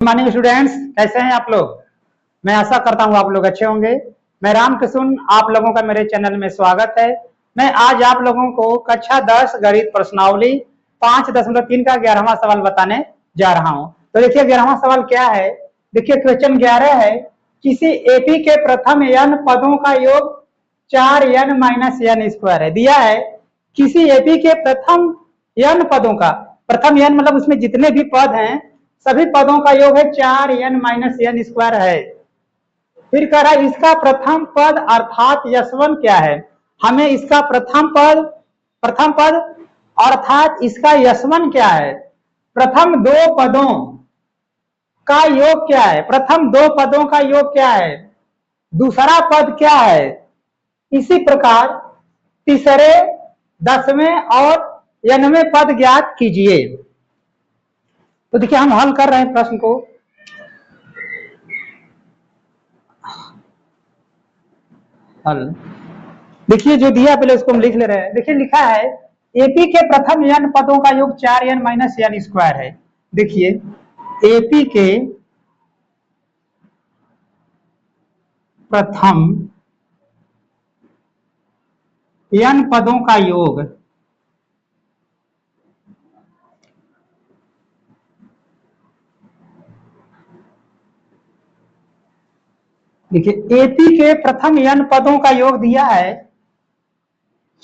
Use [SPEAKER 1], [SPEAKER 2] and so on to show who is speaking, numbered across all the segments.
[SPEAKER 1] Morning students, कैसे हैं आप लोग। मैं आशा करता हूं आप लोग अच्छे होंगे। मैं रामकृष्ण, आप लोगों का मेरे चैनल में स्वागत है। मैं आज आप लोगों को कक्षा 10 गणित प्रश्नावली 5.3 का 11वां सवाल बताने जा रहा हूं। तो देखिए 11वां सवाल क्या है। देखिए क्वेश्चन 11 है, किसी एपी के प्रथम n पदों का योग 4n - n स्क्वायर है। दिया है किसी एपी के प्रथम n पदों का, प्रथम n मतलब उसमें जितने भी पद हैं सभी पदों का योग है 4n - n स्क्वायर है। फिर कह रहा है इसका प्रथम पद अर्थात यशवन क्या है। हमें इसका प्रथम पद अर्थात इसका यशवन क्या है। प्रथम दो पदों का योग क्या है, प्रथम दो पदों का योग क्या है, दूसरा पद क्या है। इसी प्रकार तीसरे, 10वें और nवें पद ज्ञात कीजिए। तो देखिए हम हल कर रहे हैं प्रश्न को। हल देखिए जो दिया पहले उसको हम लिख ले रहे हैं। देखिए लिखा है एपी के प्रथम n पदों का योग 4n - n स्क्वायर है। देखिए एपी के प्रथम n पदों का योग देखिए एपी के प्रथम n पदों का योग दिया है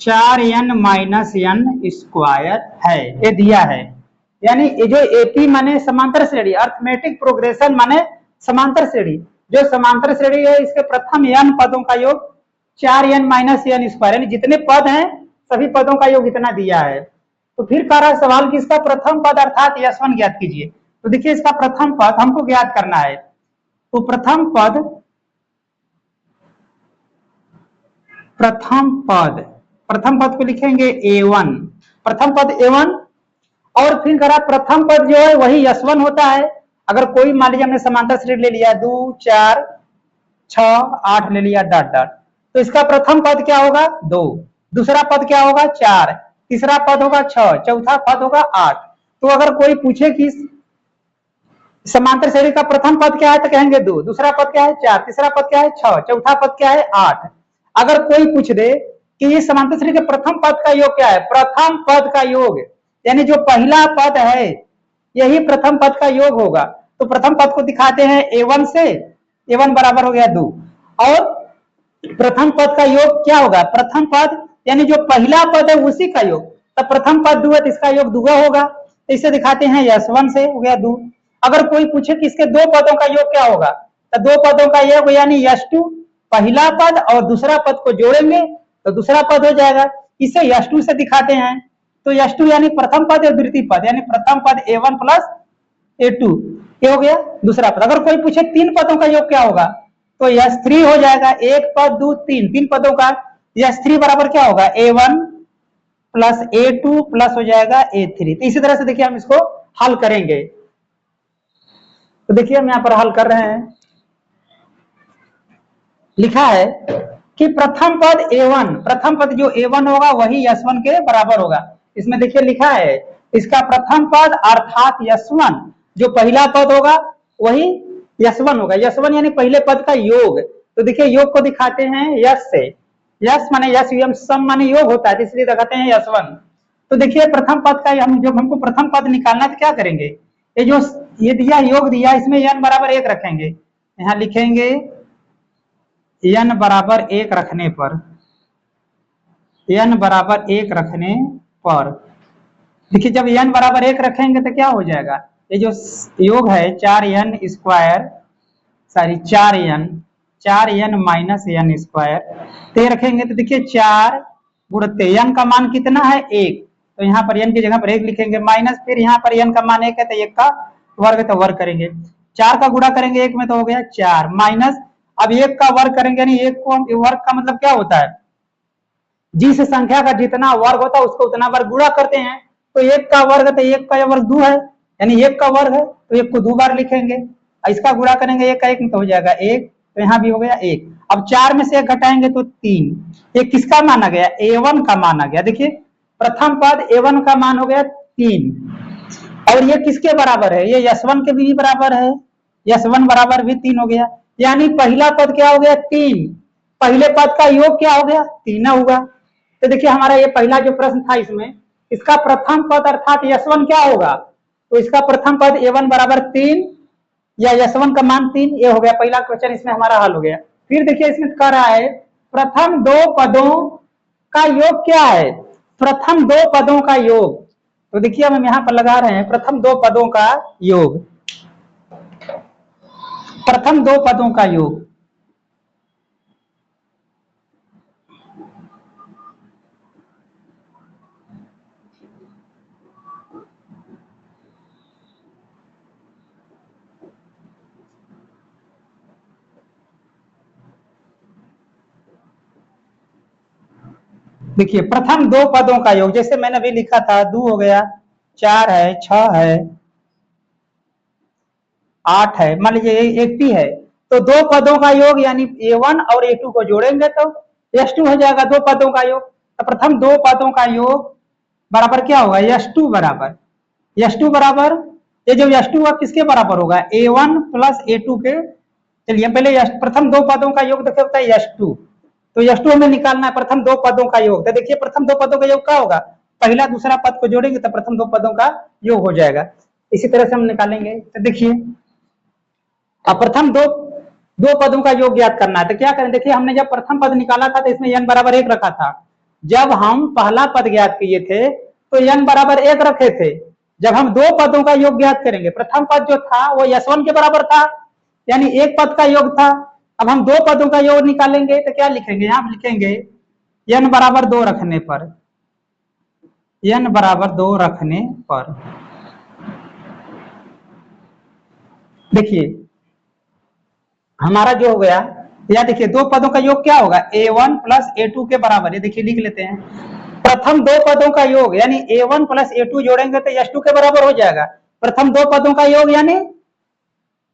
[SPEAKER 1] 4n - n स्क्वायर है, ये दिया है। यानी ये जो एपी माने समांतर श्रेणी, अर्थमेटिक प्रोग्रेशन माने समांतर श्रेणी, जो समांतर श्रेणी है इसके प्रथम n पदों का योग 4n - n स्क्वायर, यानी जितने पद हैं सभी पदों का योग इतना दिया है। तो फिर कह रहा है सवाल कि इसका प्रथम पद अर्थात यशवन ज्ञात कीजिए। तो देखिए इसका प्रथम पद हमको ज्ञात करना है। तो प्रथम पद को लिखेंगे a1, प्रथम पद a1। और फिर करा प्रथम पद जो है वही यशवन होता है। अगर कोई मान लीजिए हमने समांतर श्रेणी ले लिया 2 4 6 8 ले लिया डॉट डॉट, तो इसका प्रथम पद क्या होगा 2, दूसरा पद क्या होगा 4, तीसरा पद होगा 6, चौथा पद होगा 8। तो अगर कोई पूछे कि समांतर श्रेणी का प्रथम पद क्या है तो कहेंगे 2, दूसरा पद क्या है 4, तीसरा पद क्या है 6, चौथा पद क्या है 8। अगर कोई पूछ दे कि ये समांतर श्रेणी के प्रथम पद का योग क्या है, प्रथम पद का योग यानी जो पहला पद है यही प्रथम पद का योग होगा। तो प्रथम पद को दिखाते हैं a1 से, a1 बराबर हो गया 2। और प्रथम पद का योग क्या होगा, प्रथम पद यानी जो पहला पद है उसी का योग, तब प्रथम पद 2 है तो इसका योग 2 होगा। तो इसे दिखाते हैं यशवन से, हो गया 2। अगर कोई पूछे कि इसके दो पदों का योग क्या होगा, तो दो पदों का योग यानी यश2, पहला पद और दूसरा पद को जोड़ेंगे तो दूसरा पद हो जाएगा। इसे यश2 से दिखाते हैं। तो यश2 यानी प्रथम पद और द्वितीय पद, यानी प्रथम पद a1 प्लस a2, ये हो गया दूसरा पद। अगर कोई पूछे तीन पदों का योग क्या होगा तो यश3 हो जाएगा, एक पद 2 3, तीन पदों का यश3 बराबर क्या होगा a1 प्लस a2 प्लस हो जाएगा a3। तो इसी तरह से देखिए हम इसको हल करेंगे। तो देखिए हम यहाँ पर हल कर रहे हैं। लिखा है कि प्रथम पद a1, प्रथम पद जो a1 होगा वही यशवन के बराबर होगा। इसमें देखिए लिखा है इसका प्रथम पद अर्थात यशवन, जो पहला पद होगा वही यशवन होगा। यशवन यानी पहले पद का योग। तो देखिए योग को दिखाते हैं यश से, यश माने यश यम सम माने योग होता है, इसलिए दिखाते हैं यशवन। तो देखिए प्रथम पद का हम जब हमको प्रथम पद निकालना है तो क्या करेंगे, ये जो ये दिया योग दिया इसमें n बराबर 1 रखेंगे। यहां लिखेंगे n बराबर 1 रखने पर, n बराबर 1 रखने पर देखिए जब n बराबर 1 रखेंगे तो क्या हो जाएगा, ये जो योग है 4n square, sorry 4n minus n square, तो ये रखेंगे तो देखिए 4 गुणते n का मान कितना है 1, तो यहाँ पर n की जगह पर 1 लिखेंगे, माइनस फिर यहाँ पर n का मान 1 है तो 1 का वर्ग, तो वर्ग करेंगे, 4 का गुणा करेंगे 1 में तो हो गया 4, माइनस अब 1 का वर्ग करेंगे, यानी 1 को वर्ग का मतलब क्या होता है, जिस संख्या का जितना वर्ग होता है उसको उतना बार गुणा करते हैं। तो 1 का वर्ग तो 1 का वर्ग 2 है, यानी 1 का वर्ग है तो 1 को 2 बार लिखेंगे, इसका गुणा करेंगे 1 का 1 में तो हो जाएगा 1, तो यहाँ भी हो गया 1। अब 4 में से 1 घटाएंगे तो 3, ये किसका माना गया, a1 का माना गया। देखिए प्रथम पद a1 का मान हो गया 3, और ये किसके बराबर है, ये यशवन के भी बराबर है, S1 बराबर भी 3 हो गया, यानी पहला पद क्या हो गया 3, पहले पद का योग क्या हो गया 3 होगा। तो देखिए हमारा ये पहला जो प्रश्न था इसमें, इसका प्रथम पद अर्थात S1 क्या होगा, तो इसका प्रथम पद A1 बराबर 3 या S1 का मान 3, ये हो गया पहला क्वेश्चन, इसमें हमारा हल हो गया। फिर देखिए इसमें कह रहा है प्रथम दो पदों का योग क्या है, प्रथम दो पदों का योग। तो देखिए हम यहां पर लगा रहे हैं प्रथम दो पदों का योग, प्रथम दो पदों का योग। देखिए प्रथम दो पदों का योग, जैसे मैंने अभी लिखा था 2 हो गया, 4 है, 6 है, 8 है, मान लीजिए 80 है, तो दो पदों का योग यानी A1 और A2 को जोड़ेंगे तो S2 हो जाएगा दो पदों का योग। तो प्रथम दो पदों का योग बराबर क्या होगा S2 बराबर, S2 बराबर, ये जो S2 है किसके बराबर होगा A1 प्लस A2 के। चलिए पहले प्रथम दो पदों का योग देखिए होता है S2, तो S2 हमें निकालना है प्रथम दो पदों का योग। तो देखिए प्रथम दो पदों का योग क्या होगा, पहला दूसरा पद को जोड़ेंगे तो प्रथम दो पदों का योग हो जाएगा। इसी तरह से हम निकालेंगे। तो देखिए अब प्रथम दो दो पदों का योग ज्ञात करना है, तो क्या करें, देखिए हमने जब प्रथम पद निकाला था तो इसमें n बराबर 1 रखा था। जब हम पहला पद ज्ञात किए थे तो n बराबर 1 रखे थे। जब हम दो पदों का योग ज्ञात करेंगे, प्रथम पद जो था वो S1 के बराबर था, यानी एक पद का योग था। अब हम दो पदों का योग निकालेंगे तो क्या लिखेंगे, यहां लिखेंगे n बराबर 2 रखने पर, n बराबर 2 रखने पर देखिए हमारा जो हो गया, या देखिए दो पदों का योग क्या होगा A1 प्लस A2 के बराबर, ये देखिए लिख लेते हैं प्रथम दो पदों का योग यानी A1 प्लस A2 जोड़ेंगे तो S2 के बराबर हो जाएगा। प्रथम दो पदों का योग यानी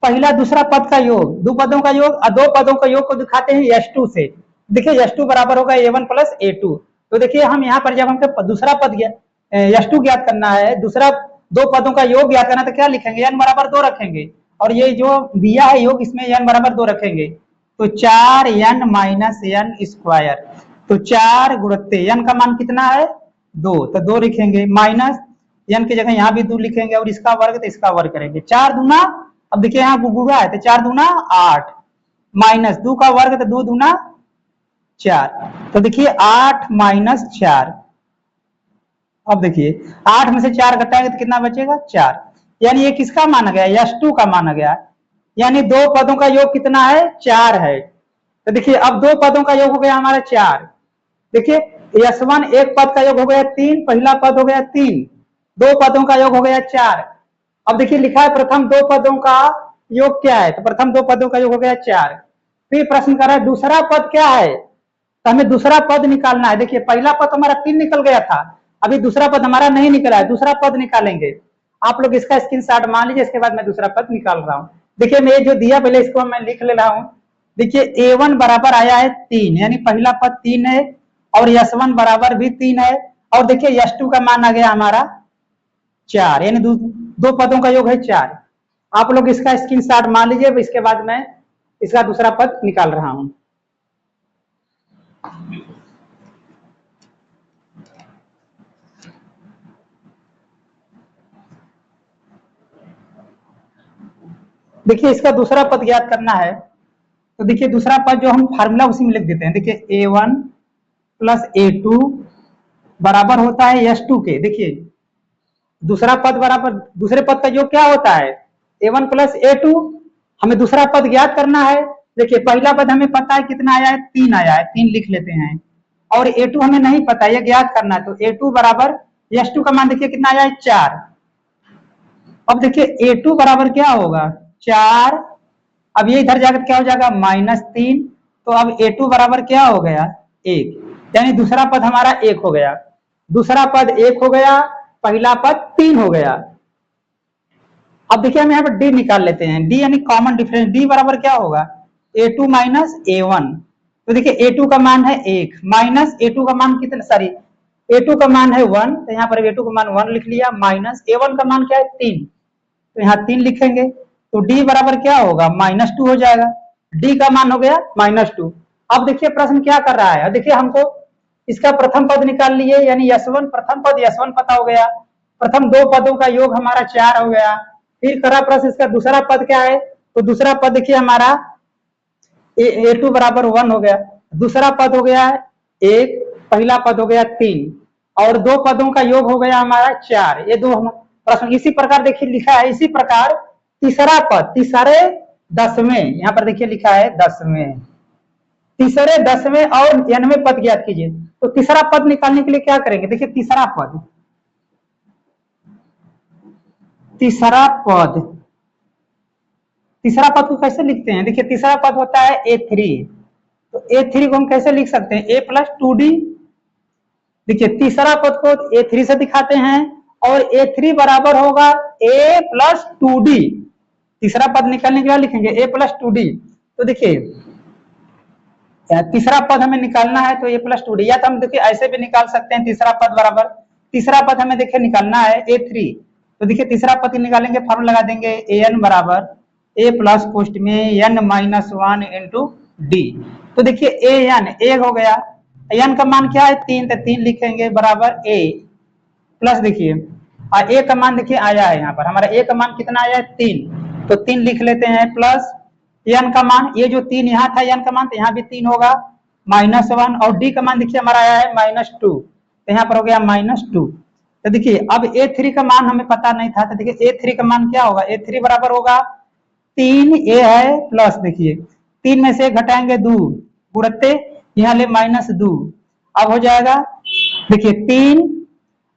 [SPEAKER 1] पहला दूसरा पद का योग, दो पदों का योग, दो पदों का योग को दिखाते हैं S2 से। देखिए S2 बराबर होगा A1 प्लस A2। तो देखिए हम यहाँ पर जब हमको दूसरा पद S2 ज्ञात करना है, दूसरा दो पदों का योग ज्ञात करना, तो क्या लिखेंगे n बराबर 2 रखेंगे, और ये जो दिया है योग इसमें n बराबर 2 रखेंगे, तो 4n माइनस n स्क्वायर, तो 4 गुणित n का मान कितना है 2, तो 2 लिखेंगे, माइनस n की जगह यहाँ भी 2 लिखेंगे और इसका वर्ग तो इसका वर्ग करेंगे, 4 दूना, अब देखिए यहाँ गुणा है तो 4 दूना 8, माइनस 2 का वर्ग तो 2 दूना 4, तो देखिए 8 माइनस 4। अब देखिए 8 में से 4 घटाएंगे तो कितना बचेगा 4, यानी ये किसका माना गया S2 का माना गया, यानी दो पदों का योग कितना है 4 है। तो देखिए अब दो पदों का योग हो गया हमारा 4, देखिए S1 एक पद का योग हो गया 3, पहला पद हो गया 3, दो पदों का योग हो गया 4। अब देखिए लिखा है प्रथम दो पदों का योग क्या है, तो प्रथम दो पदों का योग हो गया 4। फिर प्रश्न कर रहा है दूसरा पद क्या है, तो हमें दूसरा पद निकालना है। देखिए पहला पद हमारा 3 निकल गया था, अभी दूसरा पद हमारा नहीं निकला है, दूसरा पद निकालेंगे। आप लोग इसका स्क्रीनशॉट मान लीजिए, इसके बाद मैं दूसरा पद निकाल रहा हूं। देखिए मैं जो दिया पहले इसको मैं लिख ले रहा हूं। देखिए A1 बराबर आया है 3, यानी पहला पद 3 है, और S1 बराबर भी 3 है, और देखिए S2 का मान आ गया हमारा 4, यानी दो पदों का योग है 4। आप लोग इसका स्क्रीनशॉट मान लीजिए, इसके बाद मैं इसका दूसरा पद निकाल रहा हूं। देखिए इसका दूसरा पद ज्ञात करना है, तो देखिए दूसरा पद जो हम फार्मूला उसी में लिख देते हैं। देखिए A1 प्लस A2 बराबर होता है S2 के। देखिए दूसरा पद बराबर दूसरे पद का योग क्या होता है A1 प्लस A2, हमें दूसरा पद ज्ञात करना है। देखिए पहला पद हमें पता है कितना आया है 3 आया है, 3 लिख लेते हैं, और A2 हमें नहीं पता, यह ज्ञात करना है, तो A2 बराबर S2 का मान देखिए कितना आया है 4। अब देखिए A2 बराबर क्या होगा 4, अब ये इधर जाकर क्या हो जाएगा -3, तो अब A2 बराबर क्या हो गया 1, यानी दूसरा पद हमारा 1 हो गया, दूसरा पद 1 हो गया, पहला पद 3 हो गया। अब देखिए हम यहाँ पर D निकाल लेते हैं, D यानी कॉमन डिफरेंस, D बराबर क्या होगा A2 माइनस A1, तो देखिए A2 का मान है 1 माइनस A2 का मान कितना, सॉरी A2 का मान है 1, तो यहाँ पर A2 का मान 1 लिख लिया, माइनस A1 का मान क्या है 3, तो यहाँ 3 लिखेंगे, तो डी बराबर क्या होगा, -2 हो जाएगा। डी का मान हो गया -2। अब देखिए प्रश्न क्या कर रहा है, देखिए हमको इसका प्रथम पद निकाल लिए, यानी यशवन प्रथम पद यशवन पता हो गया, प्रथम दो पदों का योग हमारा 4 हो गया। फिर करा प्रश्न इसका दूसरा पद क्या है, तो दूसरा पद देखिए हमारा a2 बराबर 1 हो गया। दूसरा पद हो गया 1, पहला पद हो गया 3 और दो पदों का योग हो गया हमारा 4। ये दो प्रश्न इसी प्रकार देखिए लिखा है। इसी प्रकार तीसरा पद तीसरे 10वें, यहाँ पर देखिए लिखा है 10वें, तीसरे 10वें और 90वें पद ज्ञात कीजिए। तो तीसरा पद निकालने के लिए क्या करेंगे, देखिए तीसरा पद तीसरा पद को कैसे लिखते हैं, देखिए तीसरा पद होता है a3। तो a3 को हम कैसे लिख सकते हैं, a+2d। देखिए तीसरा पद को a3 से दिखाते हैं और a3 बराबर होगा a+2d। तीसरा पद निकालने के लिए लिखेंगे a+2d। तो देखिए तीसरा पद हमें निकालना है तो a+2d, या तो हम देखिए ऐसे भी निकाल सकते हैं। तीसरा पद बराबर तीसरा पद हमें देखिए निकालना है a3। तो देखिए तीसरा पद निकालेंगे, फॉर्मूला लगा देंगे an बराबर a प्लस पोस्ट में n-1 इंटू डी। तो देखिए an 1 हो गया, n का मान क्या है 3, तो 3 लिखेंगे बराबर a प्लस देखिए a का मान देखिए आया है, यहाँ पर हमारा a का मान कितना आया है 3, तो 3 लिख लेते हैं प्लस n का मान, ये जो 3 यहाँ था n का मान तो यहाँ भी 3 होगा -1 और d का मान देखिए हमारा आया है -2, तो यहाँ पर हो गया -2। तो देखिए अब a3 का मान हमें पता नहीं था, तो देखिए a3 का मान क्या होगा, a3 बराबर होगा 3a है प्लस देखिए 3 में से घटाएंगे 2 गुणते यहाँ ले -2, अब हो जाएगा देखिए 3,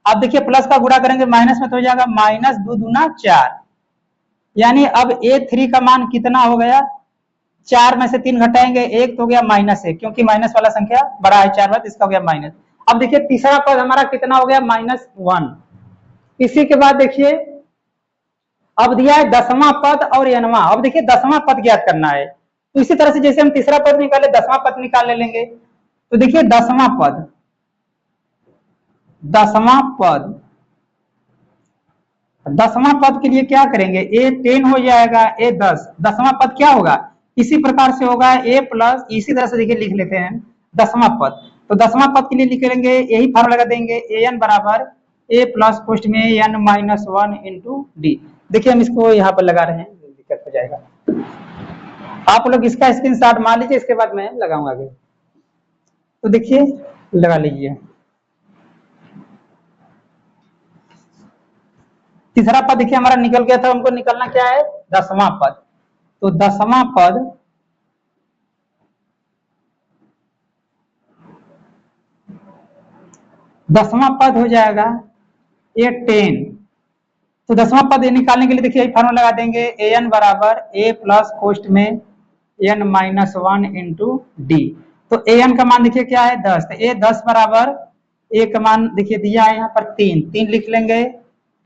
[SPEAKER 1] अब देखिए प्लस का गुणा करेंगे माइनस में तो हो जाएगा -2 दूना 4, यानी अब a3 का मान कितना हो गया, 4 में से 3 घटाएंगे 1 तो हो गया -1, क्योंकि माइनस वाला संख्या बड़ा है 4 बार, इसका हो गया माइनस। अब देखिए तीसरा पद हमारा कितना हो गया -1। इसी के बाद देखिए अब दिया है 10वां पद और n वां। अब देखिए 10वां पद ज्ञात करना है, तो इसी तरह से जैसे हम तीसरा पद निकाले 10वां पद निकाल लेंगे। तो देखिए 10वां पद के लिए क्या करेंगे, a10 हो जाएगा a10। 10वां पद क्या होगा, इसी प्रकार से होगा a प्लस, इसी तरह से देखिए लिख लेते हैं 10वां पद। तो 10वां पद के लिए लिखेंगे यही फॉर्मूला लगा देंगे an बराबर a प्लस पोस्ट में n-1 इंटू डी। देखिए हम इसको यहाँ पर लगा रहे हैं, दिक्कत हो जाएगा, आप लोग इसका स्क्रीनशॉट मार लीजिए, इसके बाद मैं लगाऊंगा आगे। तो देखिए लगा लीजिए, तीसरा पद देखिए हमारा निकल गया था, हमको निकलना क्या है 10वां पद। तो 10वां पद हो जाएगा a10। तो 10वां पद निकालने के लिए देखिए फॉर्मूला लगा देंगे an बराबर a प्लस पोस्ट में n-1 इंटू डी। तो an का मान देखिए क्या है 10, तो a10 बराबर a का मान देखिए दिया है यहाँ पर 3 लिख लेंगे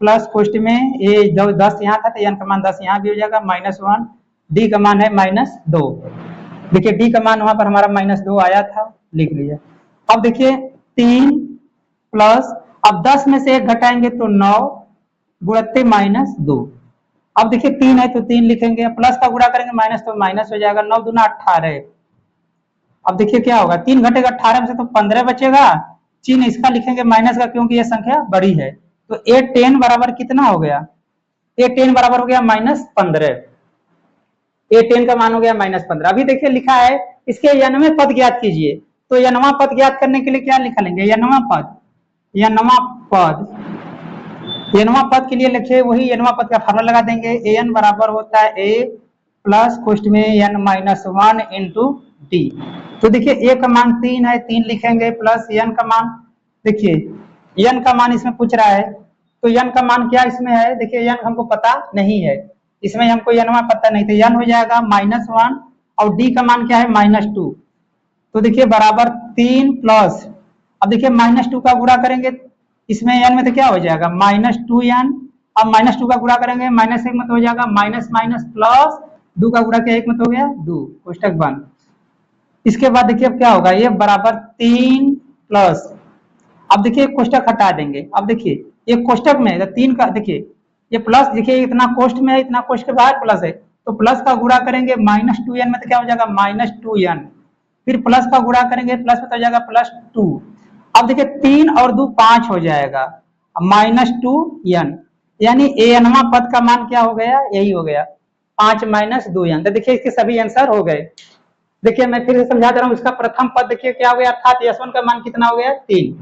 [SPEAKER 1] प्लस पोस्ट में ये जो 10 यहाँ था तो n का मान 10 यहाँ भी हो जाएगा -1, डी का मान है -2। देखिए डी का मान वहां पर हमारा -2 आया था, लिख लिया। अब देखिए 3 प्लस, अब 10 में से 1 घटाएंगे तो 9 गुणते -2। अब देखिए 3 है तो 3 लिखेंगे, प्लस का गुणा करेंगे माइनस तो माइनस हो जाएगा, 9 दूना 18। अब देखिए क्या होगा, 3 घटेगा 18 में से तो 15 बचेगा, चिन्ह इसका लिखेंगे माइनस का क्योंकि यह संख्या बड़ी है। तो a10 बराबर कितना हो गया, a10 बराबर हो गया -15। a10 का मान हो गया -15। अभी देखिए लिखा है इसके n वें पद ज्ञात कीजिए। तो n वां पद ज्ञात करने के लिए क्या लिखेंगे, n वां पद के लिए लिखे वही n वां पद का फॉर्मूला लगा देंगे, an बराबर होता है a प्लस पोस्ट में n-1 इंटू डी। तो देखिए a का मान 3 है, 3 लिखेंगे प्लस n का मान, देखिए n का मान इसमें पूछ रहा है तो n का मान क्या इसमें है, देखिए n हमको पता नहीं है, इसमें हमको n पता नहीं था, n हो जाएगा -1 और d का मान क्या है -2। तो देखिए बराबर 3 प्लस, अब देखिए -2 का गुणा करेंगे इसमें n में तो क्या हो जाएगा -2n, अब -2 का गुणा करेंगे -1 में तो हो जाएगा माइनस प्लस 2 का गुणा किया 1 में तो हो गया 2, कोष्टक बंद। इसके बाद देखिए अब क्या होगा, ये बराबर 3 प्लस, अब देखिए कोष्टक हटा देंगे। अब देखिए ये कोष्टक में 3 का देखिए ये प्लस देखिए इतना कोष्ट में है, इतना कोष्ट के बाहर प्लस है, तो प्लस का गुणा करेंगे -2n में तो क्या हो जाएगा -2n, फिर प्लस का गुणा करेंगे प्लस में तो हो जाएगा +2। अब देखिए 3 और 2 5 हो जाएगा -2n, यानी anवां पद का मान क्या हो गया, यही हो गया 5 - 2n। तो देखिए इसके सभी आंसर हो गए। देखिए मैं फिर से समझा दे रहा हूँ, इसका प्रथम पद देखिए क्या हो गया, अर्थात S1 का मान कितना हो गया 3,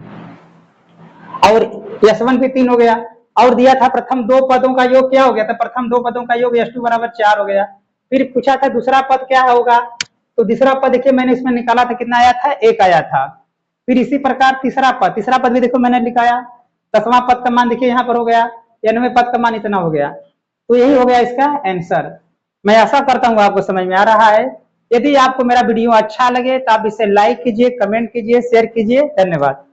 [SPEAKER 1] और S1 भी 3 हो गया, और दिया था प्रथम दो पदों का योग क्या हो गया था, प्रथम दो पदों का योग S2 = 4 हो गया। फिर पूछा था दूसरा पद क्या होगा, तो दूसरा पद देखिए मैंने इसमें निकाला था, कितना आया था 1 आया था। फिर इसी प्रकार तीसरा पद भी देखो मैंने लिखाया, 10वां पद का मान देखिए यहाँ पर हो गया, 90वें पद का मान इतना हो गया। तो यही हो गया इसका आंसर। मैं आशा करता हूँ आपको समझ में आ रहा है। यदि आपको मेरा वीडियो अच्छा लगे तो आप इसे लाइक कीजिए, कमेंट कीजिए, शेयर कीजिए। धन्यवाद।